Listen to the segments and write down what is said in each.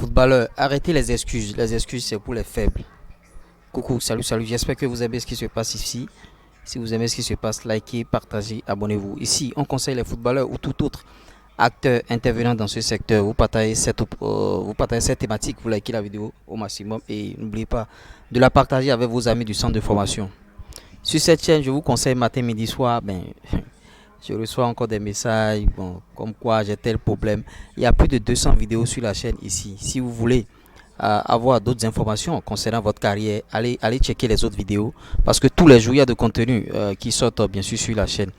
Footballeur, arrêtez les excuses. Les excuses, c'est pour les faibles. Coucou, salut, salut. J'espère que vous aimez ce qui se passe ici. Si vous aimez ce qui se passe, likez, partagez, abonnez-vous. Ici, on conseille les footballeurs ou tout autre acteur intervenant dans ce secteur. Vous partagez cette thématique, vous likez la vidéo au maximum et n'oubliez pas de la partager avec vos amis du centre de formation. Sur cette chaîne, je vous conseille matin, midi, soir. Je reçois encore des messages comme quoi j'ai tel problème. Il y a plus de 200 vidéos sur la chaîne ici. Si vous voulez avoir d'autres informations concernant votre carrière, allez checker les autres vidéos parce que tous les jours il y a de contenu qui sortent bien sûr sur la chaîne.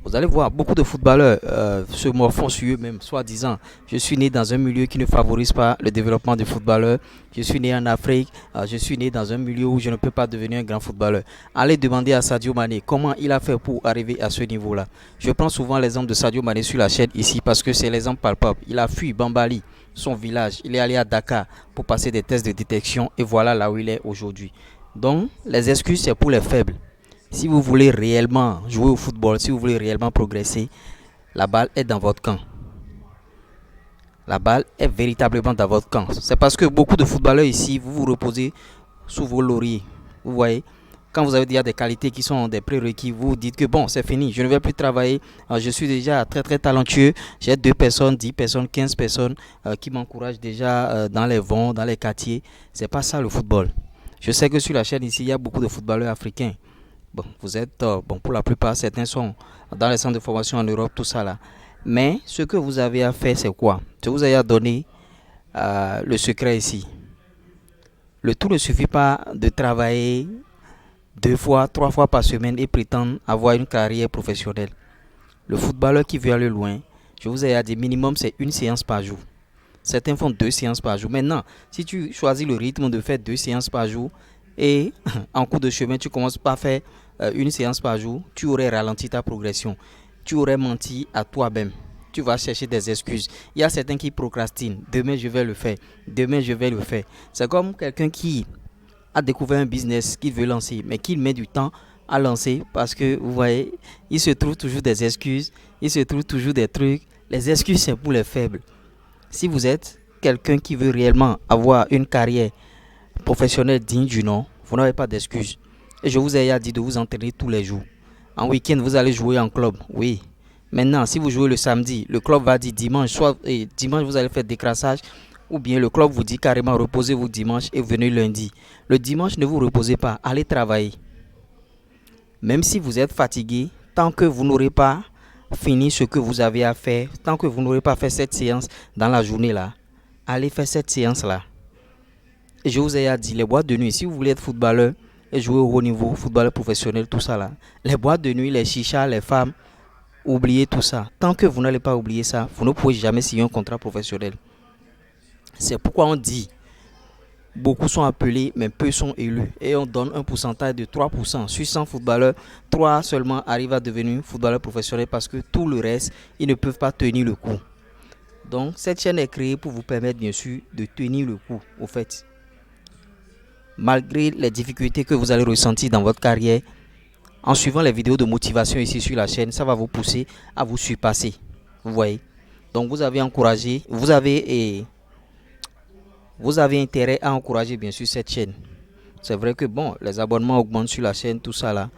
Vous allez voir beaucoup de footballeurs se morfont sur eux-mêmes, soi-disant je suis né dans un milieu qui ne favorise pas le développement du footballeur, je suis né en Afrique, je suis né dans un milieu où je ne peux pas devenir un grand footballeur. Allez demander à Sadio Mané comment il a fait pour arriver à ce niveau-là. Je prends souvent l'exemple de Sadio Mané sur la chaîne ici parce que c'est l'exemple palpable. Il a fui Bambali, son village, il est allé à Dakar pour passer des tests de détection et voilà là où il est aujourd'hui. Donc les excuses c'est pour les faibles. Si vous voulez réellement jouer au football, si vous voulez réellement progresser, la balle est dans votre camp. La balle est véritablement dans votre camp. C'est parce que beaucoup de footballeurs ici, vous vous reposez sous vos lauriers. Vous voyez, quand vous avez déjà des qualités qui sont des prérequis, vous vous dites que bon, c'est fini, je ne vais plus travailler. Je suis déjà très très talentueux. J'ai 2 personnes, 10 personnes, 15 personnes qui m'encouragent déjà dans les vents, dans les quartiers. C'est pas ça le football. Je sais que sur la chaîne ici, il y a beaucoup de footballeurs africains. Bon, vous êtes, pour la plupart, certains sont dans les centres de formation en Europe, tout ça là. Mais ce que vous avez à faire, c'est quoi? Je vous ai donné le secret ici. Le tout ne suffit pas de travailler 2 fois, 3 fois par semaine et prétendre avoir une carrière professionnelle. Le footballeur qui veut aller loin, je vous ai dit, minimum, c'est 1 séance par jour. Certains font 2 séances par jour. Maintenant, si tu choisis le rythme de faire 2 séances par jour et en cours de chemin, tu commences par faire 1 séance par jour, tu aurais ralenti ta progression. Tu aurais menti à toi-même. Tu vas chercher des excuses. Il y a certains qui procrastinent. Demain, je vais le faire. Demain, je vais le faire. C'est comme quelqu'un qui a découvert un business qu'il veut lancer, mais qu'il met du temps à lancer parce que, vous voyez, il se trouve toujours des excuses. Il se trouve toujours des trucs. Les excuses, c'est pour les faibles. Si vous êtes quelqu'un qui veut réellement avoir une carrière professionnelle digne du nom, vous n'avez pas d'excuses. Et je vous ai dit de vous entraîner tous les jours. En week-end, vous allez jouer en club. Oui. Maintenant, si vous jouez le samedi, le club va dire dimanche, soit dimanche vous allez faire décrassage, ou bien le club vous dit carrément reposez-vous dimanche et venez lundi. Le dimanche, ne vous reposez pas, allez travailler. Même si vous êtes fatigué, tant que vous n'aurez pas fini ce que vous avez à faire, tant que vous n'aurez pas fait cette séance dans la journée là, allez faire cette séance là. Et je vous ai dit, les boîtes de nuit, si vous voulez être footballeur et jouer au haut niveau, footballeur professionnel, tout ça là, les boîtes de nuit, les chichas, les femmes, oubliez tout ça. Tant que vous n'allez pas oublier ça, vous ne pouvez jamais signer un contrat professionnel. C'est pourquoi on dit, beaucoup sont appelés, mais peu sont élus. Et on donne un pourcentage de 3%. Sur 100 footballeurs, 3 seulement arrivent à devenir footballeurs professionnels parce que tout le reste, ils ne peuvent pas tenir le coup. Donc, cette chaîne est créée pour vous permettre, bien sûr, de tenir le coup, au fait. Malgré les difficultés que vous allez ressentir dans votre carrière, en suivant les vidéos de motivation ici sur la chaîne, ça va vous pousser à vous surpasser. Vous voyez. Donc vous avez encouragé, vous avez intérêt à encourager bien sûr cette chaîne. C'est vrai que bon, les abonnements augmentent sur la chaîne, tout ça là.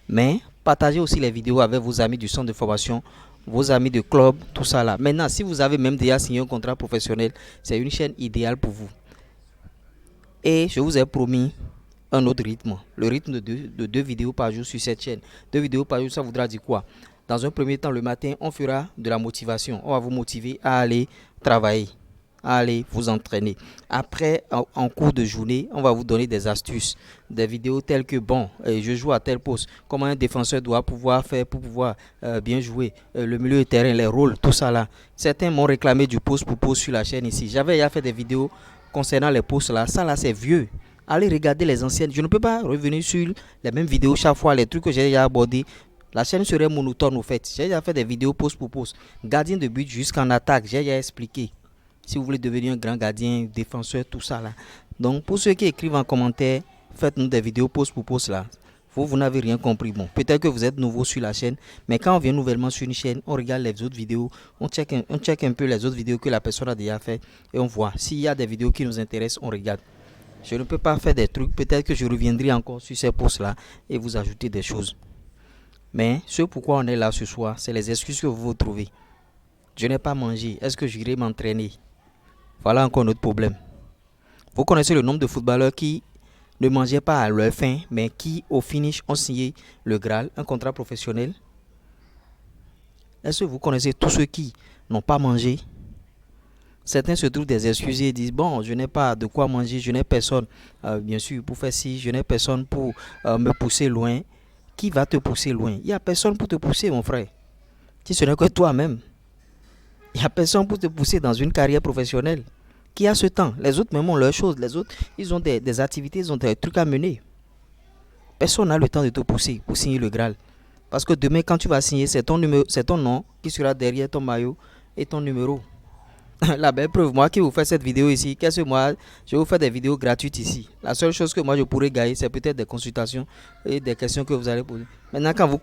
Mais partagez aussi les vidéos avec vos amis du centre de formation, vos amis de club, tout ça là. Maintenant, si vous avez même déjà signé un contrat professionnel, c'est une chaîne idéale pour vous. Et je vous ai promis un autre rythme, le rythme de 2 vidéos par jour sur cette chaîne. 2 vidéos par jour, ça voudra dire quoi? Dans un premier temps, le matin, on fera de la motivation. On va vous motiver à aller travailler, à aller vous entraîner. Après, en cours de journée, on va vous donner des astuces, des vidéos telles que, bon, je joue à tel poste, comment un défenseur doit pouvoir faire pour pouvoir bien jouer, le milieu de terrain, les rôles, tout ça là. Certains m'ont réclamé du poste pour poste sur la chaîne ici. J'avais déjà fait des vidéos concernant les postes là, ça là c'est vieux. Allez regarder les anciennes. Je ne peux pas revenir sur les mêmes vidéos chaque fois, les trucs que j'ai déjà abordés. La chaîne serait monotone au fait. J'ai déjà fait des vidéos poste pour poste. Gardien de but jusqu'en attaque, j'ai déjà expliqué. Si vous voulez devenir un grand gardien, défenseur, tout ça là. Donc pour ceux qui écrivent en commentaire, faites-nous des vidéos poste pour poste là. Vous n'avez rien compris. Bon, peut-être que vous êtes nouveau sur la chaîne, mais quand on vient nouvellement sur une chaîne, on regarde les autres vidéos, on check un peu les autres vidéos que la personne a déjà fait et on voit. S'il y a des vidéos qui nous intéressent, on regarde. Je ne peux pas faire des trucs, peut-être que je reviendrai encore sur ces posts-là et vous ajouter des choses. Mais ce pourquoi on est là ce soir, c'est les excuses que vous trouvez. Je n'ai pas mangé, est-ce que j'irai m'entraîner? Voilà encore notre problème. Vous connaissez le nombre de footballeurs qui ne mangeaient pas à leur faim, mais qui au finish ont signé le Graal, un contrat professionnel? Est-ce que vous connaissez tous ceux qui n'ont pas mangé? Certains se trouvent des excuses et disent bon, je n'ai pas de quoi manger, je n'ai personne, bien sûr, pour faire ci, je n'ai personne pour me pousser loin. Qui va te pousser loin? Il n'y a personne pour te pousser, mon frère. Si ce n'est que toi-même. Il n'y a personne pour te pousser dans une carrière professionnelle. Qui a ce temps? Les autres même ont leurs choses. Les autres, ils ont des activités, ils ont des trucs à mener. Personne n'a le temps de te pousser pour signer le Graal. Parce que demain, quand tu vas signer, c'est ton nom qui sera derrière ton maillot et ton numéro. La belle preuve, moi qui vous fais cette vidéo ici, qu'est-ce que moi, je vous fais des vidéos gratuites ici. La seule chose que moi je pourrais gagner, c'est peut-être des consultations et des questions que vous allez poser. Maintenant, quand vous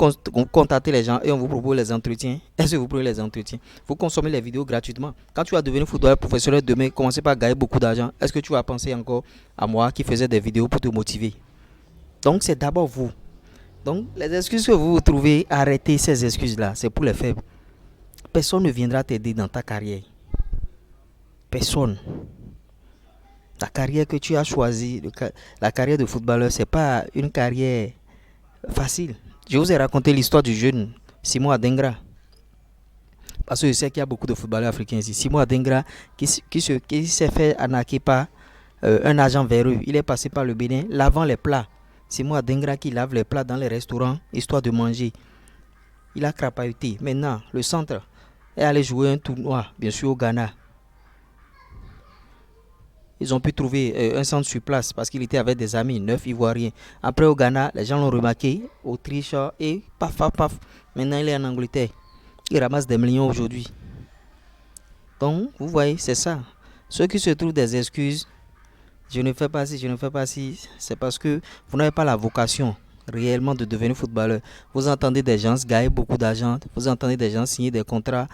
contactez les gens et on vous propose les entretiens, est-ce que vous prenez les entretiens? Vous consommez les vidéos gratuitement. Quand tu vas devenir footballeur professionnel demain, commencer par gagner beaucoup d'argent, est-ce que tu vas penser encore à moi qui faisais des vidéos pour te motiver? Donc, c'est d'abord vous. Donc, les excuses que vous trouvez, arrêtez ces excuses-là. C'est pour les faibles. Personne ne viendra t'aider dans ta carrière. Personne. La carrière que tu as choisie, la carrière de footballeur, c'est pas une carrière facile. Je vous ai raconté l'histoire du jeune Simon Adengra. Parce que je sais qu'il y a beaucoup de footballeurs africains ici. Simon Adengra qui s'est fait arnaquer par un agent véreux. Il est passé par le Bénin, lavant les plats. Simon Adengra qui lave les plats dans les restaurants, histoire de manger. Il a crapahuté. Maintenant, le centre est allé jouer un tournoi, bien sûr au Ghana. Ils ont pu trouver un centre sur place parce qu'il était avec des amis, 9 Ivoiriens. Après au Ghana, les gens l'ont remarqué, Autriche et paf, paf, paf. Maintenant il est en Angleterre. Il ramasse des millions aujourd'hui. Donc, vous voyez, c'est ça. Ceux qui se trouvent des excuses, je ne fais pas ci, je ne fais pas ci, c'est parce que vous n'avez pas la vocation réellement de devenir footballeur. Vous entendez des gens gagner beaucoup d'argent, vous entendez des gens signer des contrats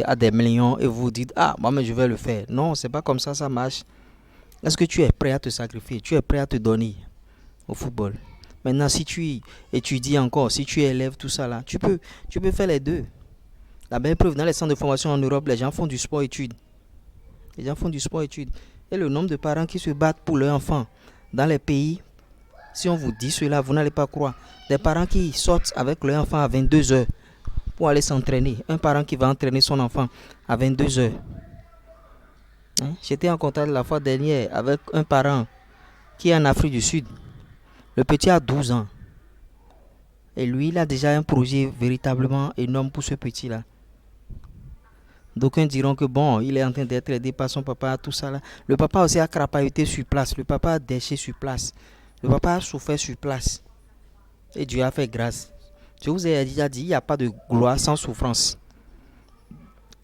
à des millions et vous vous dites, ah, moi, mais je vais le faire. Non, c'est pas comme ça marche. Est-ce que tu es prêt à te sacrifier? Tu es prêt à te donner au football? Maintenant, si tu étudies encore, si tu élèves tout ça là, tu peux faire les deux. La belle preuve, dans les centres de formation en Europe, les gens font du sport-études. Les gens font du sport-études. Et le nombre de parents qui se battent pour leurs enfants dans les pays, si on vous dit cela, vous n'allez pas croire. Des parents qui sortent avec leur enfant à 22 heures pour aller s'entraîner. Un parent qui va entraîner son enfant à 22 heures. J'étais en contact la fois dernière avec un parent qui est en Afrique du Sud. Le petit a 12 ans. Et lui, il a déjà un projet véritablement énorme pour ce petit-là. D'aucuns diront que bon, il est en train d'être aidé par son papa, tout ça là. Le papa aussi a crapahuté sur place. Le papa a déché sur place. Le papa a souffert sur place. Et Dieu a fait grâce. Je vous ai déjà dit, il n'y a pas de gloire sans souffrance.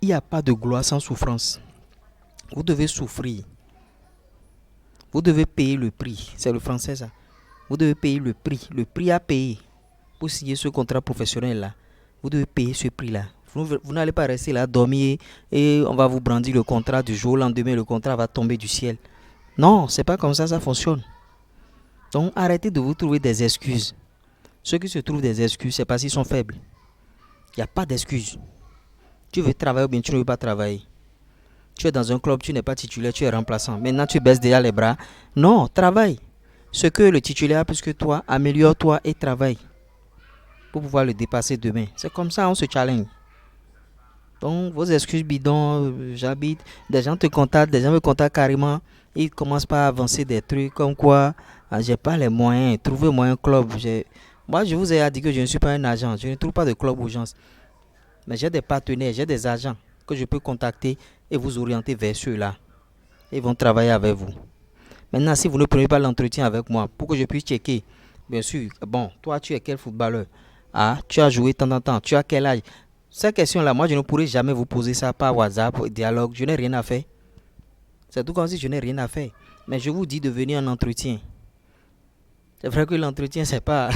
Il n'y a pas de gloire sans souffrance. Vous devez souffrir. Vous devez payer le prix. C'est le français ça. Vous devez payer le prix. Le prix à payer pour signer ce contrat professionnel là. Vous devez payer ce prix là. Vous n'allez pas rester là, dormir et on va vous brandir le contrat du jour au lendemain. Le contrat va tomber du ciel. Non, c'est pas comme ça fonctionne. Donc arrêtez de vous trouver des excuses. Ceux qui se trouvent des excuses, c'est parce qu'ils sont faibles. Il n'y a pas d'excuses. Tu veux travailler ou bien tu ne veux pas travailler. Tu es dans un club, tu n'es pas titulaire, tu es remplaçant. Maintenant, tu baisses déjà les bras. Non, travaille. Ce que le titulaire a plus que toi, améliore-toi et travaille. Pour pouvoir le dépasser demain. C'est comme ça, on se challenge. Donc, vos excuses bidons, j'habite, des gens te contactent, des gens me contactent carrément. Ils commencent pas à avancer des trucs comme quoi, j'ai pas les moyens, trouvez-moi un club. Moi, je vous ai dit que je ne suis pas un agent, je ne trouve pas de club urgence. Mais j'ai des partenaires, j'ai des agents que je peux contacter et vous orienter vers ceux-là. Ils vont travailler avec vous. Maintenant, si vous ne prenez pas l'entretien avec moi, pour que je puisse checker, bien sûr, bon, toi, tu es quel footballeur? Ah, tu as joué tant en temps, tu as quel âge? Cette question-là, moi, je ne pourrais jamais vous poser ça par WhatsApp, dialogue, je n'ai rien à faire. C'est tout comme si je n'ai rien à faire. Mais je vous dis de venir en entretien. C'est vrai que l'entretien, c'est pas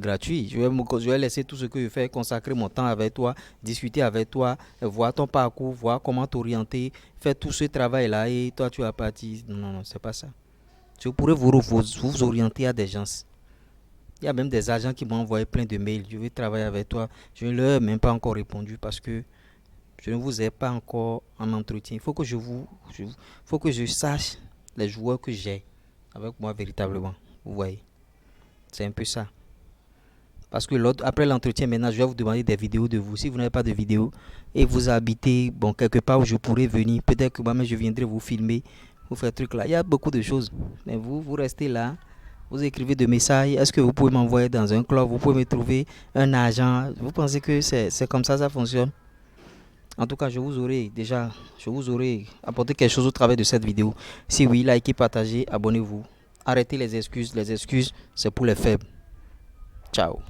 gratuit. Je vais laisser tout ce que je fais, consacrer mon temps avec toi, discuter avec toi, voir ton parcours, voir comment t'orienter, faire tout ce travail-là et toi, tu vas partir. Non, non, non, c'est pas ça. Je pourrais vous orienter à des gens. Il y a même des agents qui m'ont envoyé plein de mails. Je veux travailler avec toi. Je ne leur ai même pas encore répondu parce que je ne vous ai pas encore en entretien. Il faut que faut que je sache les joueurs que j'ai avec moi véritablement. Vous voyez, c'est un peu ça. Parce que après l'entretien, maintenant, je vais vous demander des vidéos de vous. Si vous n'avez pas de vidéos et vous habitez bon, quelque part où je pourrais venir, peut-être que moi-même je viendrai vous filmer, vous faire truc là. Il y a beaucoup de choses. Mais vous restez là, vous écrivez des messages. Est-ce que vous pouvez m'envoyer dans un club? Vous pouvez me trouver un agent? Vous pensez que c'est comme ça fonctionne? En tout cas, je vous aurai apporté quelque chose au travers de cette vidéo. Si oui, likez, partagez, abonnez-vous. Arrêtez les excuses. Les excuses, c'est pour les faibles. Ciao.